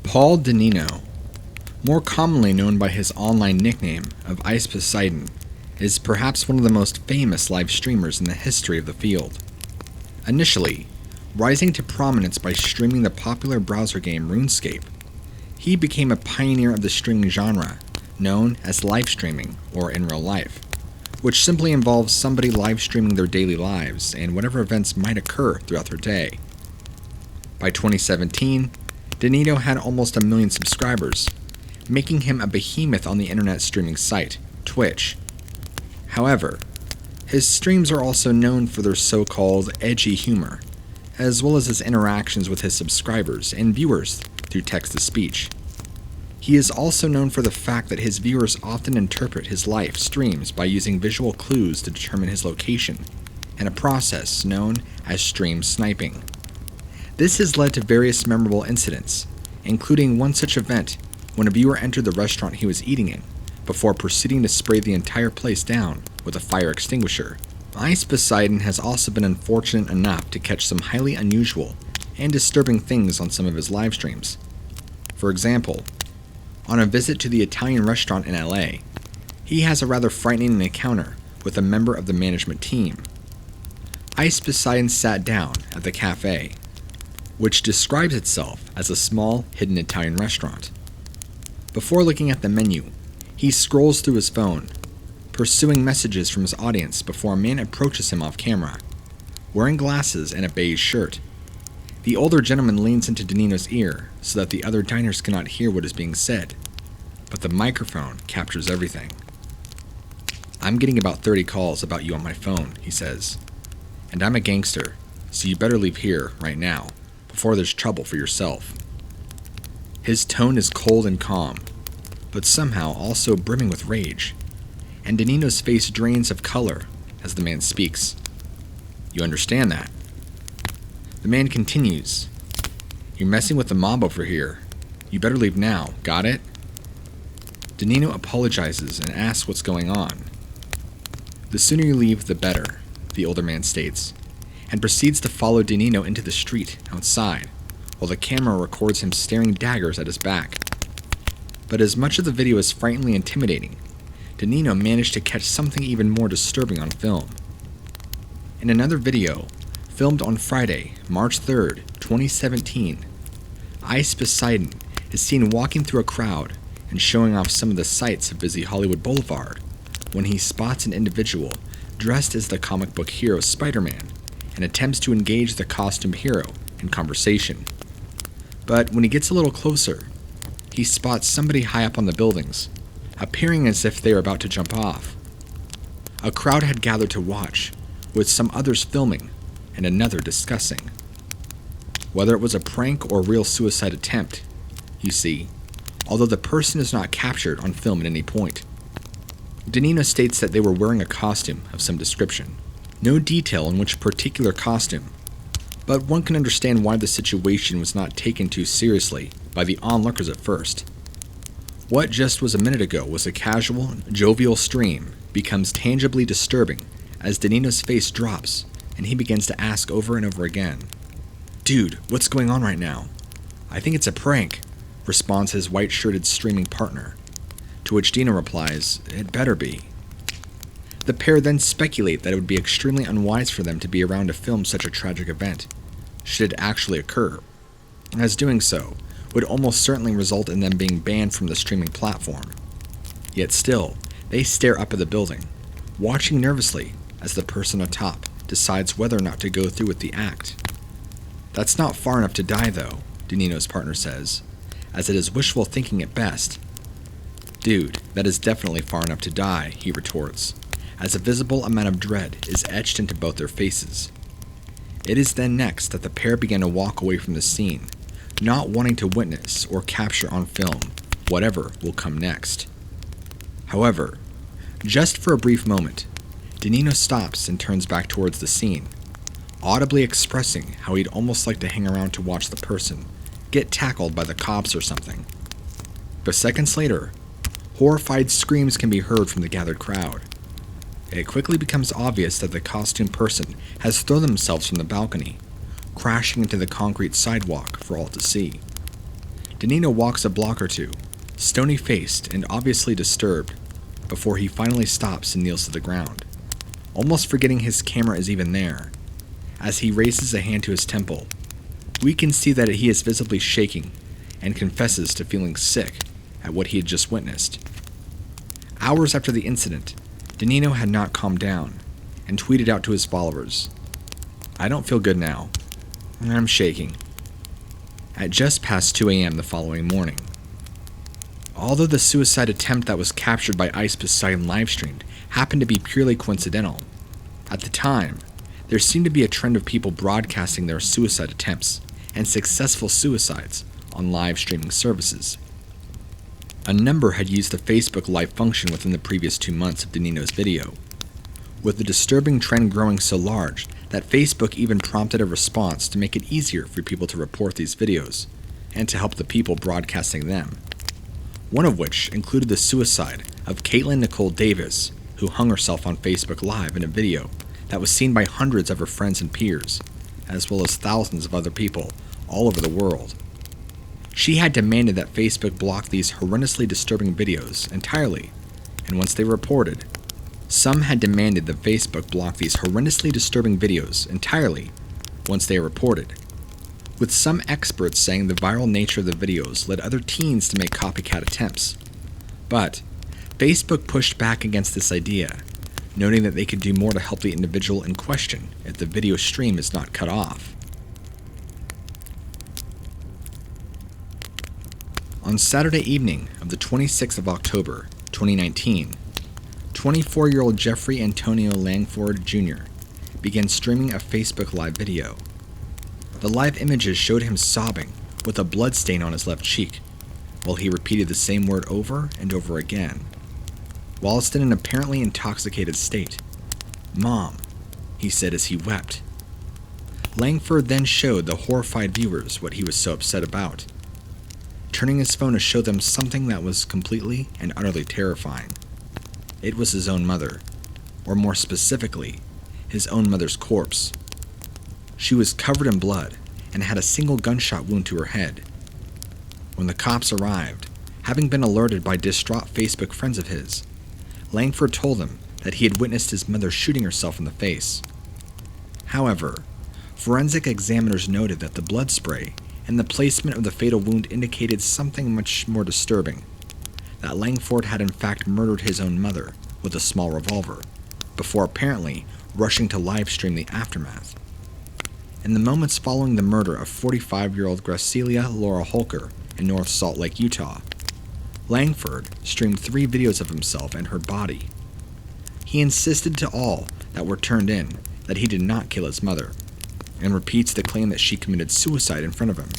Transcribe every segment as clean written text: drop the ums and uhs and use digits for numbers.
Paul Denino, more commonly known by his online nickname of Ice Poseidon, is perhaps one of the most famous live streamers in the history of the field. Initially, rising to prominence by streaming the popular browser game RuneScape, he became a pioneer of the streaming genre, known as live streaming, or in real life, which simply involves somebody live streaming their daily lives and whatever events might occur throughout their day. By 2017, Denino had almost 1 million subscribers, making him a behemoth on the internet streaming site, Twitch. However, his streams are also known for their so-called edgy humor, as well as his interactions with his subscribers and viewers through text-to-speech. He is also known for the fact that his viewers often interpret his live streams by using visual clues to determine his location, and a process known as stream sniping. This has led to various memorable incidents, including one such event when a viewer entered the restaurant he was eating in, before proceeding to spray the entire place down with a fire extinguisher. Ice Poseidon has also been unfortunate enough to catch some highly unusual and disturbing things on some of his live streams. For example, on a visit to the Italian restaurant in LA, he has a rather frightening encounter with a member of the management team. Ice Poseidon sat down at the cafe, which describes itself as a small, hidden Italian restaurant. Before looking at the menu, he scrolls through his phone, pursuing messages from his audience before a man approaches him off camera, wearing glasses and a beige shirt. The older gentleman leans into Denino's ear so that the other diners cannot hear what is being said, but the microphone captures everything. "I'm getting about 30 calls about you on my phone," he says, "and I'm a gangster, so you better leave here right now, before there's trouble for yourself." His tone is cold and calm, but somehow also brimming with rage, and Denino's face drains of color as the man speaks. "You understand that?" The man continues, "You're messing with the mob over here. You better leave now, got it?" Denino apologizes and asks what's going on. "The sooner you leave, the better," the older man states, and proceeds to follow Denino into the street outside, while the camera records him staring daggers at his back. But as much of the video is frighteningly intimidating, Denino managed to catch something even more disturbing on film. In another video, filmed on Friday, March 3rd, 2017, Ice Poseidon is seen walking through a crowd and showing off some of the sights of busy Hollywood Boulevard when he spots an individual dressed as the comic book hero Spider-Man and attempts to engage the costumed hero in conversation. But when he gets a little closer, he spots somebody high up on the buildings, appearing as if they are about to jump off. A crowd had gathered to watch, with some others filming and another discussing. Whether it was a prank or real suicide attempt, you see, although the person is not captured on film at any point. Denino states that they were wearing a costume of some description. No detail on which particular costume, but one can understand why the situation was not taken too seriously by the onlookers at first. What just was a minute ago was a casual, jovial stream becomes tangibly disturbing as Denino's face drops and he begins to ask over and over again, "Dude, what's going on right now?" "I think it's a prank," responds his white-shirted streaming partner, to which Dino replies, "It better be." The pair then speculate that it would be extremely unwise for them to be around to film such a tragic event, should it actually occur, as doing so would almost certainly result in them being banned from the streaming platform. Yet still, they stare up at the building, watching nervously as the person atop decides whether or not to go through with the act. "That's not far enough to die, though," Denino's partner says, as it is wishful thinking at best. "Dude, that is definitely far enough to die," he retorts, as a visible amount of dread is etched into both their faces. It is then next that the pair begin to walk away from the scene, not wanting to witness or capture on film whatever will come next. However, just for a brief moment, Denino stops and turns back towards the scene, audibly expressing how he'd almost like to hang around to watch the person get tackled by the cops or something. But seconds later, horrified screams can be heard from the gathered crowd. It quickly becomes obvious that the costumed person has thrown themselves from the balcony, crashing into the concrete sidewalk for all to see. Danilo walks a block or two, stony-faced and obviously disturbed, before he finally stops and kneels to the ground, almost forgetting his camera is even there. As he raises a hand to his temple, we can see that he is visibly shaking and confesses to feeling sick at what he had just witnessed. Hours after the incident, Danilo had not calmed down and tweeted out to his followers, "I don't feel good now. I'm shaking," at just past 2 a.m. the following morning. Although the suicide attempt that was captured by Ice Poseidon livestreamed happened to be purely coincidental, at the time, there seemed to be a trend of people broadcasting their suicide attempts and successful suicides on live streaming services. A number had used the Facebook Live function within the previous 2 months of Danilo's video, with the disturbing trend growing so large that Facebook even prompted a response to make it easier for people to report these videos and to help the people broadcasting them. One of which included the suicide of Caitlin Nicole Davis, who hung herself on Facebook Live in a video that was seen by hundreds of her friends and peers, as well as thousands of other people all over the world. She had demanded that Facebook block these horrendously disturbing videos entirely, and once they were reported, some had demanded that Facebook block these horrendously disturbing videos entirely once they are reported, with some experts saying the viral nature of the videos led other teens to make copycat attempts. But Facebook pushed back against this idea, noting that they could do more to help the individual in question if the video stream is not cut off. On Saturday evening of the 26th of October, 2019, 24-year-old Jeffrey Antonio Langford Jr. began streaming a Facebook Live video. The live images showed him sobbing with a blood stain on his left cheek, while he repeated the same word over and over again. Whilst in an apparently intoxicated state, "Mom," he said as he wept. Langford then showed the horrified viewers what he was so upset about, turning his phone to show them something that was completely and utterly terrifying. It was his own mother, or more specifically, his own mother's corpse. She was covered in blood and had a single gunshot wound to her head. When the cops arrived, having been alerted by distraught Facebook friends of his, Langford told them that he had witnessed his mother shooting herself in the face. However, forensic examiners noted that the blood spray and the placement of the fatal wound indicated something much more disturbing, that Langford had in fact murdered his own mother with a small revolver, before apparently rushing to livestream the aftermath. In the moments following the murder of 45-year-old Graciela Laura Holker in North Salt Lake, Utah, Langford streamed 3 videos of himself and her body. He insisted to all that were turned in that he did not kill his mother, and repeats the claim that she committed suicide in front of him.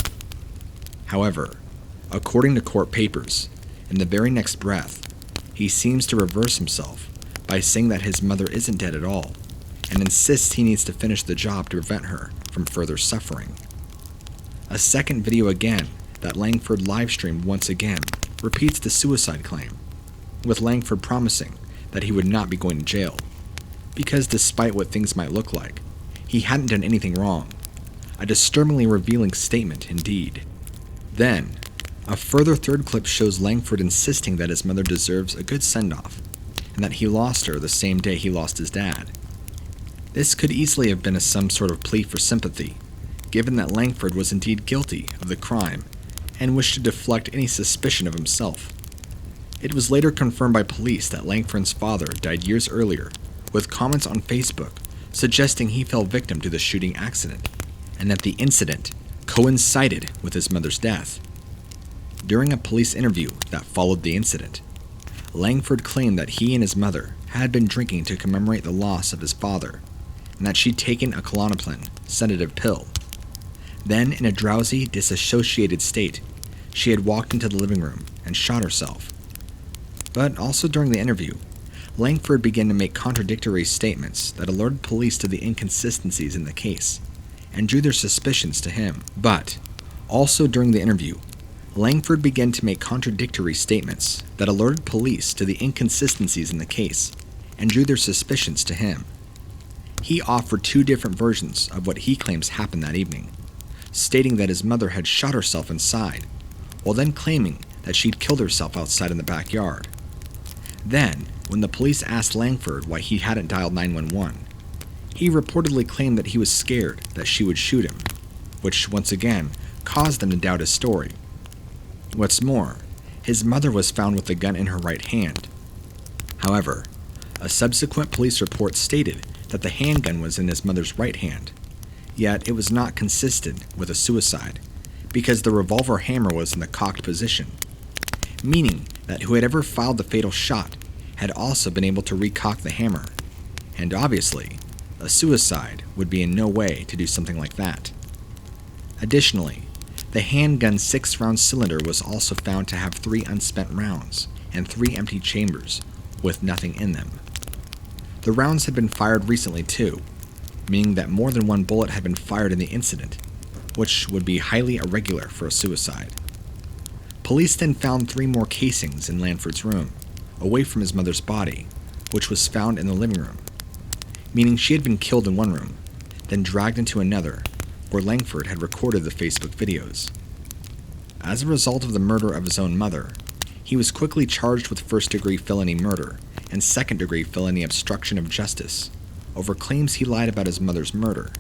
However, according to court papers, in the very next breath, he seems to reverse himself by saying that his mother isn't dead at all, and insists he needs to finish the job to prevent her from further suffering. A second video again that Langford livestreamed once again repeats the suicide claim, with Langford promising that he would not be going to jail, because despite what things might look like, he hadn't done anything wrong. A disturbingly revealing statement indeed. Then, a further third clip shows Langford insisting that his mother deserves a good send-off, and that he lost her the same day he lost his dad. This could easily have been some sort of plea for sympathy, given that Langford was indeed guilty of the crime and wished to deflect any suspicion of himself. It was later confirmed by police that Langford's father died years earlier, with comments on Facebook suggesting he fell victim to the shooting accident, and that the incident coincided with his mother's death. During a police interview that followed the incident, Langford claimed that he and his mother had been drinking to commemorate the loss of his father, and that she'd taken a Klonopin sedative pill. Then, in a drowsy, disassociated state, she had walked into the living room and shot herself. But also during the interview, Langford began to make contradictory statements that alerted police to the inconsistencies in the case, and drew their suspicions to him. But, also during the interview, Langford began to make contradictory statements that alerted police to the inconsistencies in the case, and drew their suspicions to him. He offered 2 different versions of what he claims happened that evening, stating that his mother had shot herself inside, while then claiming that she'd killed herself outside in the backyard. Then, when the police asked Langford why he hadn't dialed 911, he reportedly claimed that he was scared that she would shoot him, which once again caused them to doubt his story. What's more, his mother was found with the gun in her right hand. However, a subsequent police report stated that the handgun was in his mother's right hand, yet it was not consistent with a suicide because the revolver hammer was in the cocked position, meaning that whoever fired the fatal shot had also been able to recock the hammer, and obviously, a suicide would be in no way to do something like that. Additionally, the handgun's 6-round cylinder was also found to have 3 unspent rounds and 3 empty chambers with nothing in them. The rounds had been fired recently too, meaning that more than one bullet had been fired in the incident, which would be highly irregular for a suicide. Police then found 3 more casings in Langford's room, away from his mother's body, which was found in the living room, meaning she had been killed in one room, then dragged into another, where Langford had recorded the Facebook videos. As a result of the murder of his own mother, he was quickly charged with first-degree felony murder and second-degree felony obstruction of justice over claims he lied about his mother's murder.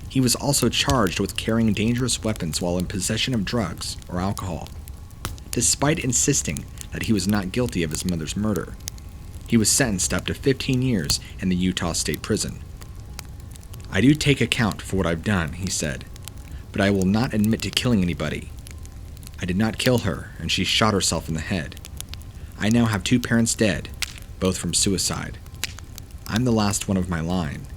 He was also charged with carrying dangerous weapons while in possession of drugs or alcohol. Despite insisting that he was not guilty of his mother's murder, he was sentenced up to 15 years in the Utah State Prison. "I do take account for what I've done," he said, "but I will not admit to killing anybody. I did not kill her, and she shot herself in the head. I now have 2 parents dead, both from suicide. I'm the last one of my line."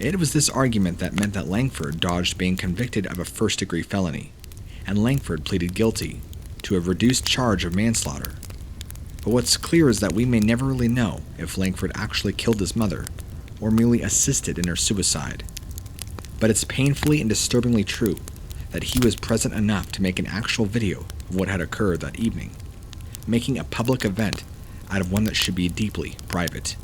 It was this argument that meant that Langford dodged being convicted of a first-degree felony, and Langford pleaded guilty to a reduced charge of manslaughter. But what's clear is that we may never really know if Langford actually killed his mother or merely assisted in her suicide. But it's painfully and disturbingly true that he was present enough to make an actual video of what had occurred that evening, making a public event out of one that should be deeply private.